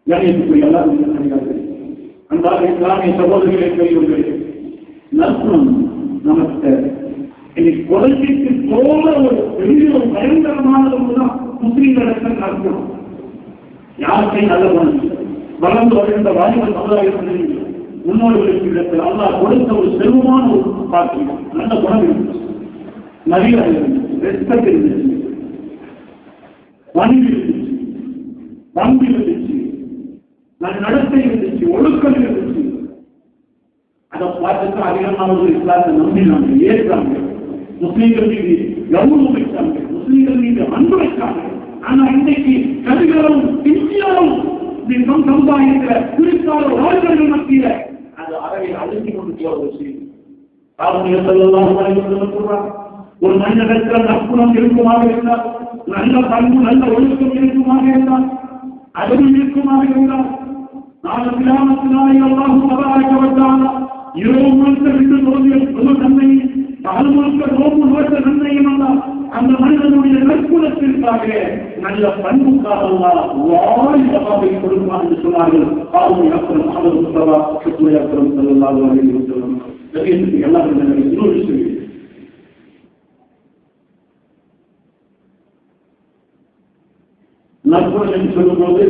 கணியத்துக்குரிய அல்லாஹ்வின் அடியார்களே, அன்பார்ந்த இஸ்லாமிய சகோதரர்களே, பெரியவர்களே, நற்குணம் நமக்கு இன்னைக்கு கொலைக்கு போல ஒரு பெரிய ஒரு பயங்கரமானதுதான் முஸ்லீம்களுக்கு நற்குணம். யாருக்கையும் நல்ல குணம் வளர்ந்து வருகின்ற வாலிப சமுதாயத்தில் முன்னோர்களுக்கு இடத்தில் அல்லாஹ் கொடுத்த ஒரு செல்வமான ஒரு பாக்கியம், நல்ல குணம் இருந்துச்சு, மரியாதை இருந்துச்சு, ரெஸ்பெக்ட் இருந்துச்சு, பணிவு இருந்துச்சு, பண்பு இருந்துச்சு, நடத்தை இருந்துச்சு, ஒழுக்கம் இருந்துச்சு. அதை பார்த்துட்டு அதிகமானவர்கள் இஸ்லாத்தை நம்பினாங்க, ஏற்றாங்க, முஸ்லீம்கள் மீது கௌரவம் வைத்தாங்க, முஸ்லீம்கள் மீது அன்பு வைத்தாங்க. ஆனா இன்றைக்கு கதிகளும் இந்தியாவும் சமுதாயத்துல குறிப்பாக வாழ்க்கைகள் மத்தியில அது அறவை அழுத்தி கொண்டு போவது செய்யும். ஒரு மனிதனிடத்தில் நற்குணம் இருக்குமாக இருந்தால், நல்ல பண்பு நல்ல ஒழுக்கம் இருக்குமாக இருந்தால், அதுவும் இருக்குமாக இருந்தால், நாலு கிராமத்தினாலே எல்லாம் பரவாயில்லை இரவு முழுக்க விட்டு நோக்கிய நன்மையும் பகல் முழுக்க நோக்கு நோக்க நன்மையும் அல்ல, அந்த மனிதனுடைய நற்குணத்திற்காக நல்ல பண்புக்காக வாய் சபாவை கொடுப்பான் என்று சொன்னார்கள். இன்னொரு சொல்லி நற்குணம் என்று சொல்லும்போது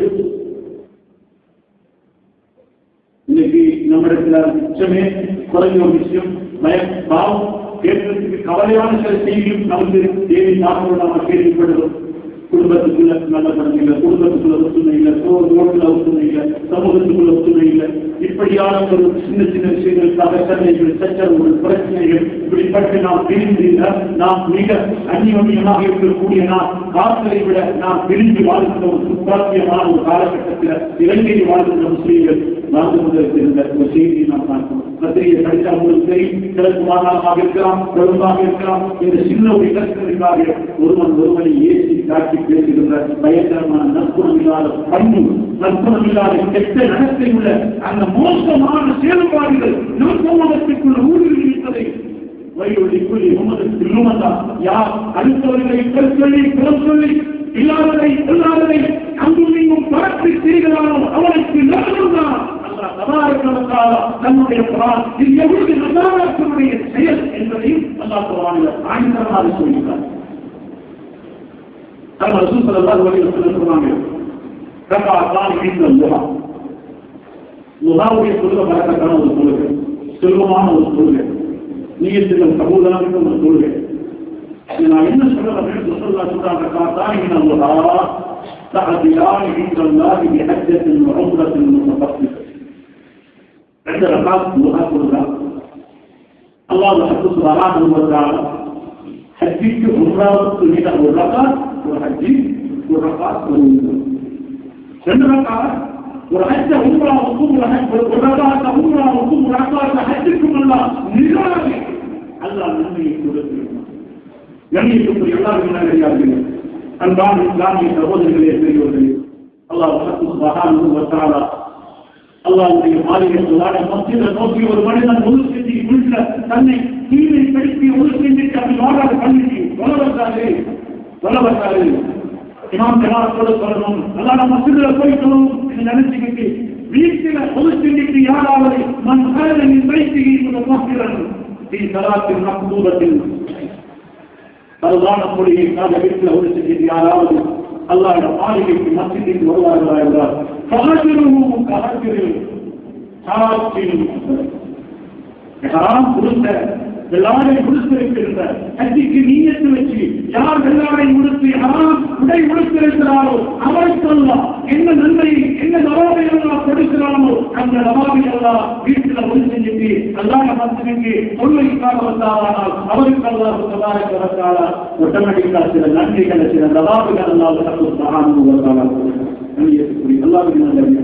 இன்னைக்கு நம்மிடத்துல நிச்சயமே குறைஞ்ச ஒரு விஷயம் பாவம் கேட்கறதுக்கு கவலையான சில செய்தியும் நமக்கு தேவை நாட்கள் நாம கேள்விப்படுகிறோம். குடும்பத்துக்குள்ள நல்ல பணம் இல்லை, குடும்பத்துக்குள்ள ஒத்துணை இல்லை, ரோட்டில் ஒத்துணை இல்லை, சமூகத்துக்குள்ள ஒத்துணை இல்லை, இப்படியான ஒரு சின்ன சின்ன விஷயங்களுக்காக சண்டைகள், சச்சரவுகள், பிரச்சனைகள் இப்படிப்பட்டு நாம் பிரிந்து நாம் மிக அந்நியமாக இருக்கக்கூடிய நாம் காற்றை விட நாம் பிரிந்து வாழ்கின்ற ஒரு துப்பாக்கியமான ஒரு காலகட்டத்தில் இலங்கையில் வாழ்கின்ற முஸ்லீம்கள் வாழ்ந்து கொண்டிருக்கின்ற ஒரு செய்தியை நாம் பார்க்கிறோம். பத்திரிகை படித்த உங்களுக்கு தெரியும், கிழக்கு மாகாணமாக இருக்கலாம், கொழும்பாக இருக்கலாம், இந்த சின்ன ஒரு இடத்திற்காக ஒருவனை ஏசி காட்டி பேசுகின்ற பயங்கரமான நற்குணம் இல்லாத பண்பு, நற்குணம் இல்லாத கெட்ட நடத்தை உள்ள அந்த மோசமான செயல்பாடுகள் நம் சமூகத்திற்குள்ள ஊடுருவி இருப்பதை யார் அடுத்தவர்களை சொல்லி புறம் சொல்லி இல்லாததை சொல்லாததை அங்கும் நீங்கும் பரப்பி திரிகளானோ அவனுக்கு நலன்தான் தன்னுடைய இது எவ்வளவு நல்லாருடைய செயல் என்பதையும் அல்லாஹ் குர்ஆனில் ஆணித்தரமாக சொல்கிறார். ரசூல் ஸல்லல்லாஹு அலைஹி வஸல்லம் சொன்னாங்க, ரகாத்தான் இந்த லுஹாவுடைய தொழுகை பரக்கத்தான ஒரு தொழுகை, செல்வமான ஒரு தொழுகை, நீயத்தில் கபூலான ஒரு தொழுகை. நான் என்ன சொல்றேன் அப்படின்னு சொல்றாங்க, ரகாத்தான் இந்த லுஹா தஅதியான் இன்தல்லாஹி பிஹஜ்ஜத்தின் வ உம்ரத்தின் முத்தஃபிஃப. ரெண்டு ரகாத் லுஹா தொழுகை அல்லாஹ் சுப்ஹானஹு வ தஆலா ஹஜ்ஜுக்கு உம்ராவுக்கு மிக ஒரு ரகாத் ஒரு ஹஜ்ஜி ஒரு ரகாத் ஒரு உம்ரா, ரெண்டு ரகாத் ஒரு ஹஜ்ஜ உம்ராவுக்கும் ஒரு ரகாத் உம்ராவுக்கும் ஒரு ரகாத் ஹஜ்ஜுக்கும் அல்லாஹ் நிராகரி அல்லாஹ் நன்மையை கொடுத்திருக்கிறார். கண்ணியத்துக்குரிய எல்லாரும் நல்லடியார்களே, அன்பான இஸ்லாமிய சகோதரர்களே, பெரியவர்களே, அல்லாஹ் சுப்ஹானஹு வ தஆலா அல்லாஹ்வுடைய மாளிகையை மஸ்ஜிதை நோக்கி ஒரு மனிதன் ஒரு செஞ்சு உள்ள தன்னை கீழே கழித்து ஒரு செஞ்சுட்டு அப்படி வாழாத பண்ணிட்டு சொல்லவர்த்தாரு இமாம் ஜமாத்தோடு சொல்லணும், அல்லாஹ் மஸ்ஜிதில் போய் சொல்லணும் என்று நினைச்சுக்கிட்டு வீட்டில் ஒரு செஞ்சுட்டு யாராவது மண் காலனின் வைத்திகை முதல் சலாத்தின் மக்தூபத்தில் பரவான கொள்கைக்காக வீட்டில் ஒரு செஞ்சுட்டு யாராவது அல்லாஹ் மாளிகைக்கு மஸ்ஜிதிற்கு வருவார்களா என்றால் எல்லாரையும் கொடுத்திருக்கின்ற ஹஜ்ஜுக்கு நீயத்து வச்சு யார் எல்லாரையும் கொடுத்து ஹராம் உடை கொடுத்திருக்கிறாரோ அவருக்கு அல்லாஹ் என்ன நன்மை என்ன நவாபை எல்லாம் கொடுக்கிறானோ அந்த நவாபை எல்லாம் வீட்டில் ஒன்று செஞ்சுட்டு அல்லாஹ் மஸ்ஜிதுக்கு தொழுகைக்காக வந்தாரானால் அவருக்கு அல்லாஹ் தபாரக வ தஆலா ஆட்டோமேட்டிக்கா சில நன்மைகளை சில நவாபைகள் அல்லாஹ் சுப்ஹானஹு வ தஆலா அல்லாஹ்வின் நல்லடியார்களே,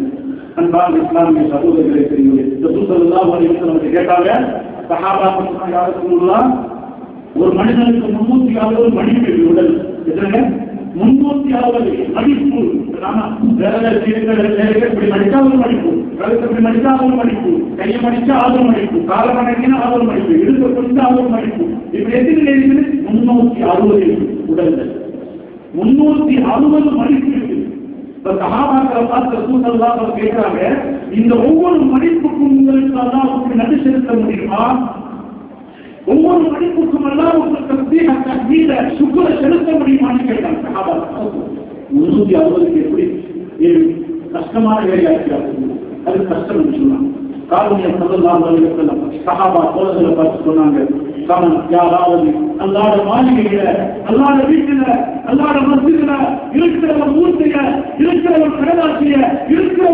அன்பான இஸ்லாமிய சகோதரர்களே, பெரியவர்களே, ரசூல் ஸல்லல்லாஹு அலைஹி வஸல்லம் கேட்டாங்க, சஹாபாக்கள் சொன்னாங்க, யா ரசூலுல்லாஹ், ஒரு மனிதனுக்கு 360 மடிப்பு உடல் எத்தனை 360 மடிப்பு, இப்படி மடிச்சா ஒரு மடிப்பு, இப்படி மடிச்சா ஒரு மடிப்பு, கையை மடிச்சா அது மடிப்பு, கால மடக்கினா அது மடிப்பு, இடுப்பு கொஞ்சம் அது மடிப்பு, இப்படி எத்தனை இருக்குது 360 உடல்கள், 360 மடிப்பு இருக்குது. சஹாபாக்களை பார்த்து ரசூல் ஸல்லல்லாஹு கேட்கிறாங்க, இந்த ஒவ்வொரு மடிப்புக்கும் உங்களுக்கு அல்லாஹ்வுக்கு நன்றி செலுத்த முடியுமா? ஒவ்வொரு மடிப்புக்கும் அல்லாஹ்வுக்கு தஸ்பீஹ் தஹ்மீத சுக்ர செலுத்த முடியுமான்னு கேட்டாங்க சஹாபாக்கள். 360 எப்படி கஷ்டமான வேலையா இருக்கிறாங்க, அது கஷ்டம் என்று சொன்னாங்க. காரணம் ஸல்லல்லாஹு அலைஹி வஸல்லம் சஹாபா தோழர்களை பார்த்து சொன்னாங்க, யாராவது அல்லாஹ்வுடைய மாளிகையில, அல்லாஹ்வுடைய வீட்டில, அல்லாஹ்வுடைய மஸ்ஜிதில இருக்கிற ஒரு மூர்த்திய, இருக்கிற ஒரு கடலாசிய, இருக்கிற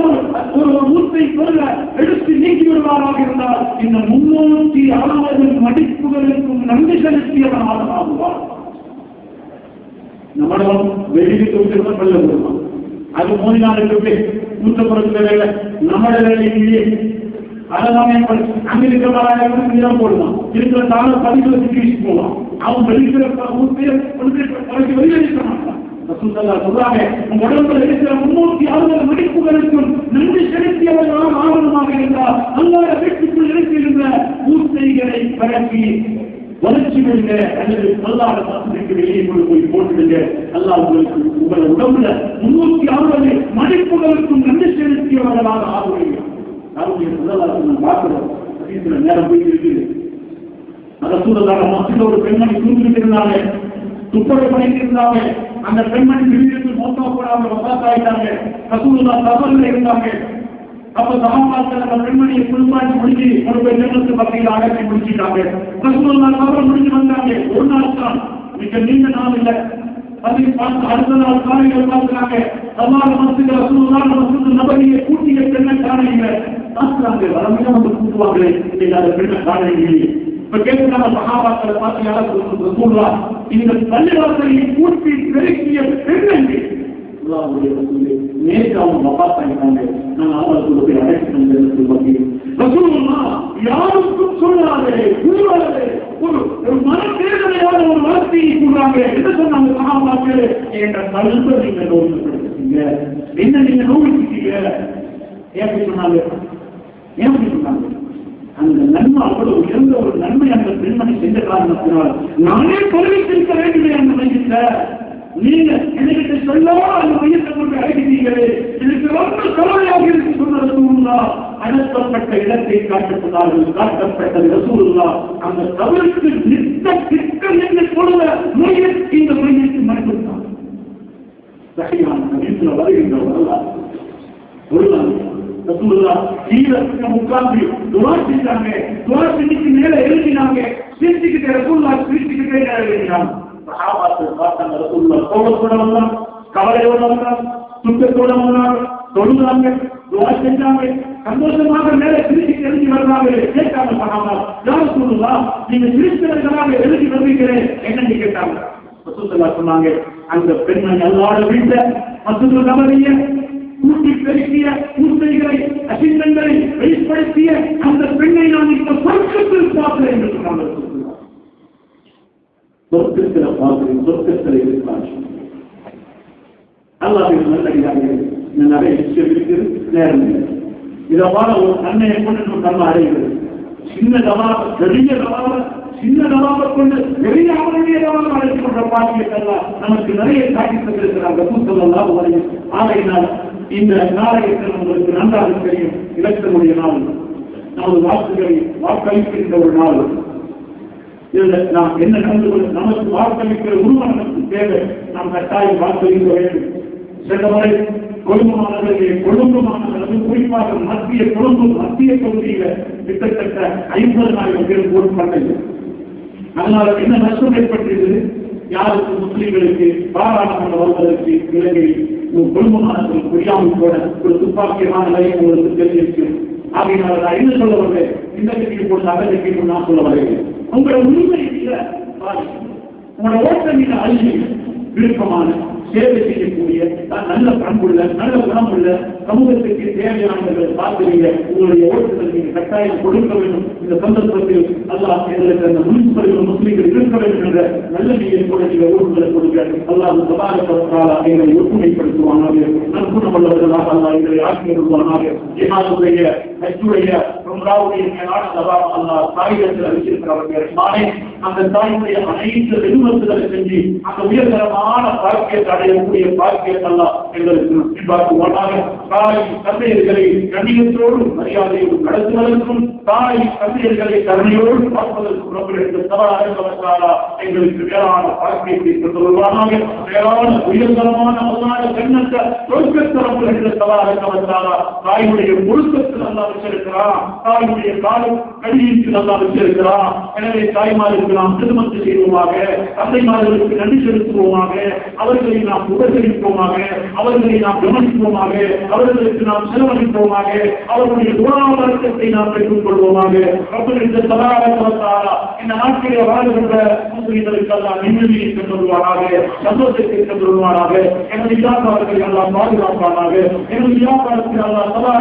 ஒரு மூர்த்தை பொருளை எடுத்து நீக்கி விடுவாராக இருந்தால் இந்த 360 மடிப்புகளுக்கும் நன்றி செலுத்தியவனாக ஆகுவார். நம்மளும் வெளியில் கொடுத்திருந்த பல்ல கொடுப்பான், அது மோதினாலுக்கு மூத்தப்புறத்துல நம்மள வேலையிலேயே அதெல்லாமே அங்க இருக்கிற போடுவான், இருக்கிற தாழ பதிவுல வீசி போவான், அவன் வெளிக்கிற வெளியேற்ற மாட்டான். சொல்றாங்க, உங்க உடம்புல இருக்கிற 360 மடிப்புகளுக்கும் நன்றி செலுத்தியவர்களாக ஆவணமாக இருந்தால் அல்லாத வீட்டுக்குள் இருக்கிற பூசைகளை பரப்பி வளர்ச்சி விடுங்க, அல்லது அல்லாத பாசத்துக்கு வெளியே கொண்டு போய் போட்டுடுங்க. அல்லாஹ் உங்களுக்கு உங்களோட உடம்புல 360 மடிப்புகளுக்கும் நன்றி செலுத்தியவர்களாக ஆகுவீங்க. பார்க்கிறோம் நேரம் போய் இருக்குது. அந்த சூழலாக மக்கள் ஒரு பெண்மணி தூங்கிட்டு இருந்தாங்க, துப்புரவு பண்ணிட்டு இருந்தாங்க. அந்த பெண்மணி திடீர்னு மோசமா போடாம வசாத்தாயிட்டாங்க. ரசூலுல்லாஹ் சபர்ல இருந்தாங்க. அப்ப சஹாபாக்கள் அந்த பெண்மணியை குளிப்பாட்டி முடிஞ்சு ஒரு பெண்ணுக்கு பக்கத்தில் அகற்றி முடிச்சுட்டாங்க. ரசூலுல்லாஹ் சபர் முடிஞ்சு வந்தாங்க. ஒரு நாள் தான், மிக நீண்ட நாள் இல்லை. அதை பார்த்து அடுத்த நாள் காலையில் பார்க்கிறாங்க, அல்லாஹ் மஸ்ஜித் ரசூலுல்லாஹ் மஸ்ஜித் நபவியை கூட்டிய பெண்ணை காணீங்க பார்க்கிறாங்க. வரமையா வந்து கூட்டுவாங்களே, இன்னைக்கு அந்த பெண்ணை காணீங்க. இப்ப கேட்கிறாங்க சஹாபாக்களை பார்த்து யாராவது ரசூலுல்லாஹ் இந்த பள்ளிவாசலை கூட்டி பெருக்கிய பெண்ணை நேற்று அவங்க வபாத்தாயிட்டாங்க, நான் அவங்களுக்கு போய் அழைத்து யாருக்கும் சொல்லாதே கூறாதே ஒரு மனத்தேர்தலையான ஒரு வார்த்தையை கூறாங்க. என்ன சொன்னாங்க சஹாபாக்கள்? என்ற கல்வை நீங்க நோய்படுத்தீங்க, என்ன நீங்க நோய்க்கிட்டீங்க. ஏன் சொன்னாங்க? ஏன் சொன்னாங்க? அந்த நன்மை அவ்வளவு உயர்ந்த ஒரு நன்மை அந்த பெண்மணி செஞ்ச காரணத்தினால் நானே தெரிவித்திருக்க வேண்டுமே அந்த மையத்தை. நீங்க என்கிட்ட சொல்லாம அந்த மையத்தை கொண்டு அழைக்கிறீங்களே, இதுக்கு ரொம்ப கவலையாக இருக்கு சொன்ன ரசூலுல்லாஹ். அடக்கப்பட்ட இடத்தை காட்டப்பட்டார்கள், காட்டப்பட்ட ரசூலுல்லாஹ் அந்த தவறுக்கு நித்த கிட்ட என்று சொல்ல மையம் இந்த மையத்தை மறைந்துவிட்டார். சஹீஹான ஹதீஸ்ல வருகின்றவர் அல்லாஹ் சொல்றாங்க, ரசூலுல்லாஹ் கீழே உட்கார்ந்து துஆ செஞ்சாங்க. துஆ செஞ்சுட்டு மேல எழுதினாங்க. சிரிச்சுக்கிட்டே ரசூலுல்லாஹ் சிரிச்சுக்கிட்டே எழுதினாங்க. சஹாபாக்கள் பார்த்தாங்க, ரசூலுல்லாஹ் கோபத்தோட வந்தாங்க, கவலையோட வந்தாங்க, துக்கத்தோட வந்தாங்க, தொழுதாங்க, துஆ செஞ்சாங்க, சந்தோஷமாக மேல சிரிச்சு எழுதி வர்றாங்க. கேட்டாங்க சஹாபா, யா ரசூலுல்லாஹ் நீங்க சிரிச்சவர்களாக எழுதி வருவீங்களே என்னன்னு கேட்டாங்க. ரசூலுல்லாஹ் சொன்னாங்க, அந்த பெண்மணி அல்லாஹ்வுடைய வீட்டை மஸ்ஜிதுல் நபவியை கூட்டி பெருக்கிய பூசைகளை அசிங்கங்களை வெளிப்படுத்திய அந்த பெண்ணை நான் இந்த சொர்க்கத்தில் பார்க்கிறேன் என்று சொன்னாங்க. சொர்க்கத்தில் பார்க்கிறேன், சொர்க்கத்தில் இருக்கிறார். அல்லாஹ்வின் நல்லடியார்களே, நிறைய விஷயம் இருக்குது, நேரம் இல்லை. இதமான ஒரு நன்மையை கொண்டு நம்ம அடைகிறது. சின்ன தவாக பெரிய தவாக, சின்ன தவாக கொண்டு பெரிய அவருடைய தவாக அழைத்துக் கொண்ட பாக்கியத்தெல்லாம் நமக்கு நிறைய காட்டி தந்திருக்கிறாங்க. ஸல்லல்லாஹு அலைஹி வஸல்லம். ஆகையினால் இந்த நாளையத்தில் உங்களுக்கு நன்றாக தெரியும், இலக்கக்கூடிய நாள், நமது வாக்குகளை வாக்களிக்கின்ற ஒரு நாள். இதுல நாம் என்ன கண்டு நமக்கு வாக்களிக்கிற உருவம் நமக்கு தேவை. நாம் கட்டாயம் வாக்களிக்க வேண்டும். சென்ற முறை கொழும்பு மாநகரில் குறிப்பாக மத்திய பகுதியில கிட்டத்தட்ட 50,000 பேர் ஓட்டு பண்ணது. அதனால என்ன நஷ்டம் ஏற்பட்டிருந்தது? யாருக்கு முஸ்லிம்களுக்கு பாராளுமன்ற வருவதற்கு இலங்கையில் கொழும்பு மாநகரில் புரியாமல் போட ஒரு துப்பாக்கியமான நிலையை உங்களுக்கு தெரிஞ்சிருக்கும். ஆகையினால நான் என்ன சொல்ல வருவேன், இந்த கட்சிக்கு போட்டு அந்த கட்சிக்கு நான் சொல்ல வருகிறேன். உங்களோட உரிமை உங்களோட ஓட்ட மீது அழிவு விருப்பமான சேவை செய்யக்கூடிய நல்ல பண்புள்ள நல்ல குணமுள்ள சமூகத்திற்கு தேவையானவர்கள் பார்க்கிறீங்க. உங்களுடைய ஓட்டுகள் நீங்கள் கட்டாயம் கொடுக்க வேண்டும். இந்த சந்தர்ப்பத்தில் அல்லாஹ் எங்களுக்கு அந்த முன்சிபல் முஸ்லீம்கள் இருக்க வேண்டும் என்ற நல்ல நீரை கூட நீங்கள் ஓட்டுகளை கொடுக்க அல்லாஹ் சபாரத்தால் எங்களை ஒற்றுமைப்படுத்துவானாக. நற்குணமுள்ளவர்களாக அல்லாஹ் எங்களை ஆக்கியருவானாக. ஜிஹாதுடைய ஹஜ்ஜுடைய உம்ராவுடைய மேலான சபா அல்லாஹ் காகிதத்தில் அறிவித்திருக்கிறவர்கள் அந்த தாயினுடைய அனைத்து வெகுமத்துகளை செஞ்சு அந்த உயர்தரமான பாக்கியத்தை அடையக்கூடிய பாக்கியத்தெல்லாம் எங்களுக்கு பின்பாக்குவானாக. தாய் தந்தையர்களை கண்ணியத்தோடு மரியாதையோடு நடத்துவதற்கும் தாய் தந்தையர்களை கருணையோடு பார்ப்பதற்கும் ரொம்ப தவறாக எங்களுக்கு மேலான பாக்கியத்தை கொண்டு வருவானாக. மேலான உயர்தரமான அல்லாத கண்ணத்தை சொர்க்கத்தரப்பு என்ற தவறாக கவர்ந்தாரா தாயுடைய முழுக்கத்தில் நல்லா வச்சிருக்கிறான், தாயுடைய காலம் கல்விக்கு நல்லா வச்சிருக்கிறான். எனவே தாய்மாருக்கு நாம் திருமணம் செய்வோமாக, தந்தைமார்களுக்கு நன்றி செலுத்துவோமாக, அவர்களை நாம் உபசரிப்போமாக, அவர்களை நாம் கவனிப்போமாக, அவர்களுக்கு நாம் செலவழிப்போமாக, அவர்களுடைய குணாவர்க்கத்தை நாம் பெற்றுக் கொள்வோமாக. இந்த தவறாக இந்த நாட்டிலே வாழ்கின்ற முஸ்லிம்களுக்கெல்லாம் நிம்மதியை கொண்டு வருவாராக, சந்தோஷத்தை கொண்டு வருவாராக. எனது வியாபாரத்தை எல்லாம் பாதுகாப்பானாக. எனது வியாபாரத்தில் எல்லாம் தவறாக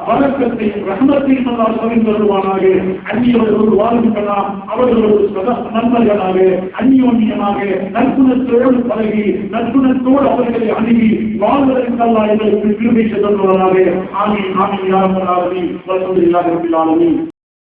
வழக்கத்தையும் ரகமத்தையும் எல்லாம் சொல்லித் தருவானாக. அந்நியவர்களோடு வாழ்கின்றலாம், அவர்களோடு நண்பர்களாக அந்நியோன்யமாக நற்குணத்தோடு பழகி நற்குணத்தோடு அவர்களை அணுகி வாழ்வதற்கெல்லாம் எங்களுக்கு கிருபை செய்து தருவானாக. ஆமீன் ஆமீன் யா ரப்பல் ஆலமீன்.